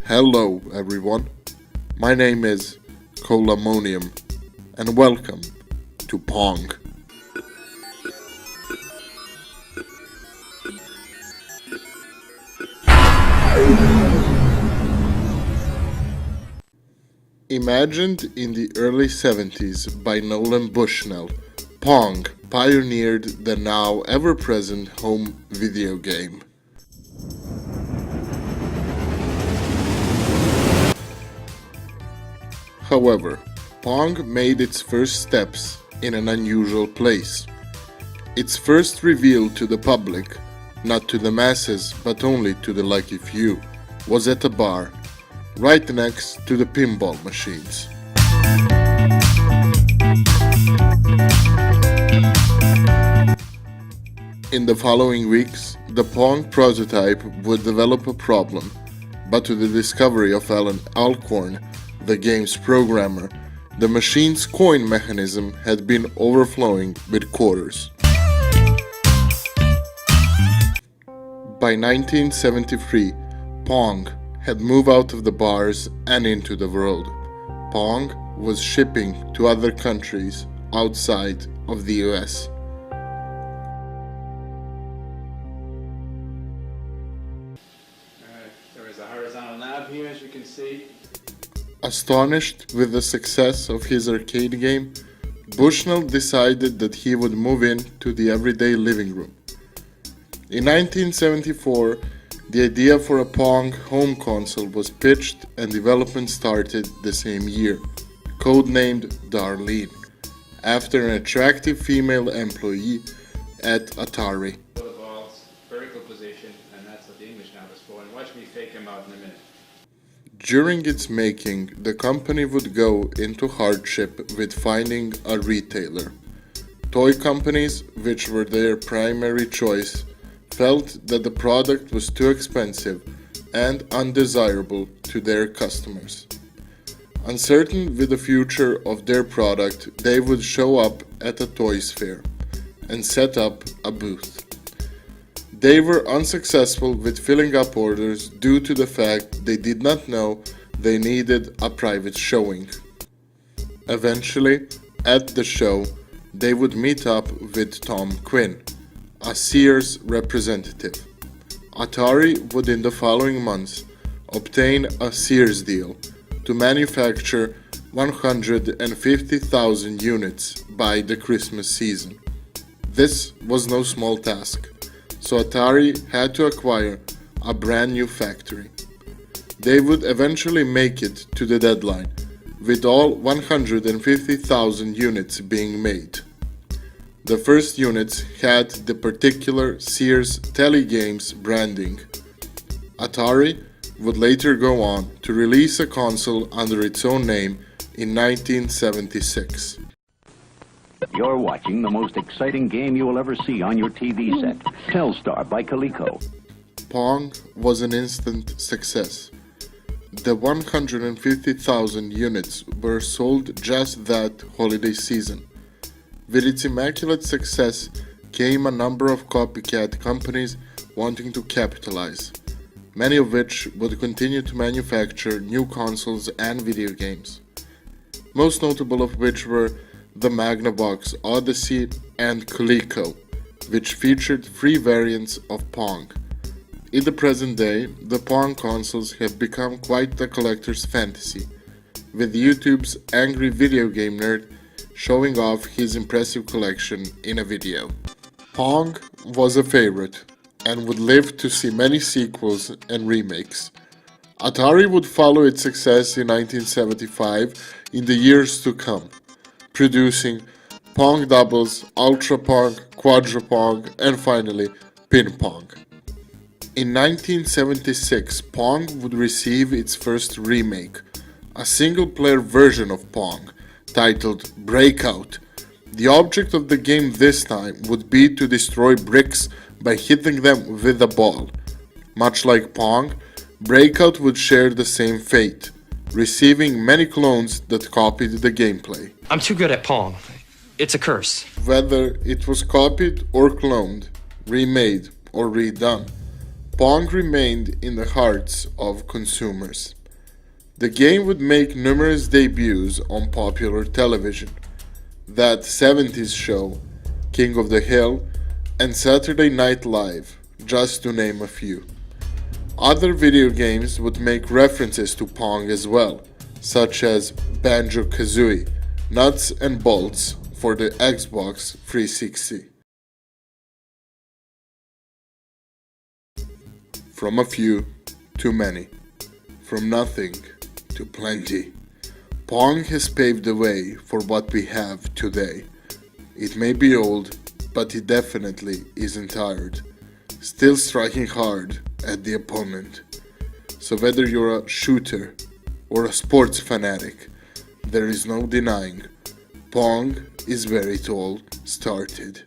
Hello everyone, my name is Colamonium and welcome to PONG. Imagined in the early 70s by Nolan Bushnell, PONG pioneered the now ever-present home video game. However, PONG made its first steps in an unusual place. Its first reveal to the public, not to the masses but only to the lucky few, was at a bar, right next to the pinball machines. In the following weeks, the PONG prototype would develop a problem, but to the discovery of Alan Alcorn, the game's programmer, the machine's coin mechanism had been overflowing with quarters. By 1973, PONG had moved out of the bars and into the world. PONG was shipping to other countries outside of the US. There is a horizontal knob here, as you can see. Astonished with the success of his arcade game, Bushnell decided that he would move into the everyday living room. In 1974, the idea for a PONG home console was pitched and development started the same year, codenamed Darlene, after an attractive female employee at Atari. The ball's vertical position, and that's what the English knob is for. And watch me fake him out in a minute. During its making, the company would go into hardship with finding a retailer. Toy companies, which were their primary choice, felt that the product was too expensive and undesirable to their customers. Uncertain with the future of their product, they would show up at a toys fair and set up a booth. They were unsuccessful with filling up orders due to the fact they did not know they needed a private showing. Eventually, at the show, they would meet up with Tom Quinn, a Sears representative. Atari would in the following months obtain a Sears deal to manufacture 150,000 units by the Christmas season. This was no small task, so Atari had to acquire a brand new factory. They would eventually make it to the deadline, with all 150,000 units being made. The first units had the particular Sears Telegames branding. Atari would later go on to release a console under its own name in 1976. You're watching the most exciting game you will ever see on your TV set. Telstar by Coleco. PONG was an instant success. The 150,000 units were sold just that holiday season. With its immaculate success came a number of copycat companies wanting to capitalize, many of which would continue to manufacture new consoles and video games. Most notable of which were the Magnavox Odyssey and Coleco, which featured free variants of PONG. In the present day, the PONG consoles have become quite the collector's fantasy, with YouTube's angry video game nerd showing off his impressive collection in a video. PONG was a favorite and would live to see many sequels and remakes. Atari would follow its success in 1975 in the years to come, producing PONG Doubles, Ultra PONG, Quadra PONG, and finally Pin PONG. In 1976, PONG would receive its first remake, a single-player version of PONG, titled Breakout. The object of the game this time would be to destroy bricks by hitting them with a ball. Much like PONG, Breakout would share the same fate, receiving many clones that copied the gameplay. I'm too good at Pong. It's a curse. Whether it was copied or cloned, remade or redone, Pong remained in the hearts of consumers. The game would make numerous debuts on popular television. That 70s show, King of the Hill, and Saturday Night Live, just to name a few. Other video games would make references to Pong as well, such as Banjo-Kazooie, Nuts and Bolts for the Xbox 360. From a few to many, from nothing to plenty, Pong has paved the way for what we have today. It may be old, but it definitely isn't tired, still striking hard at the opponent. So whether you're a shooter or a sports fanatic, there is no denying Pong is where it all started.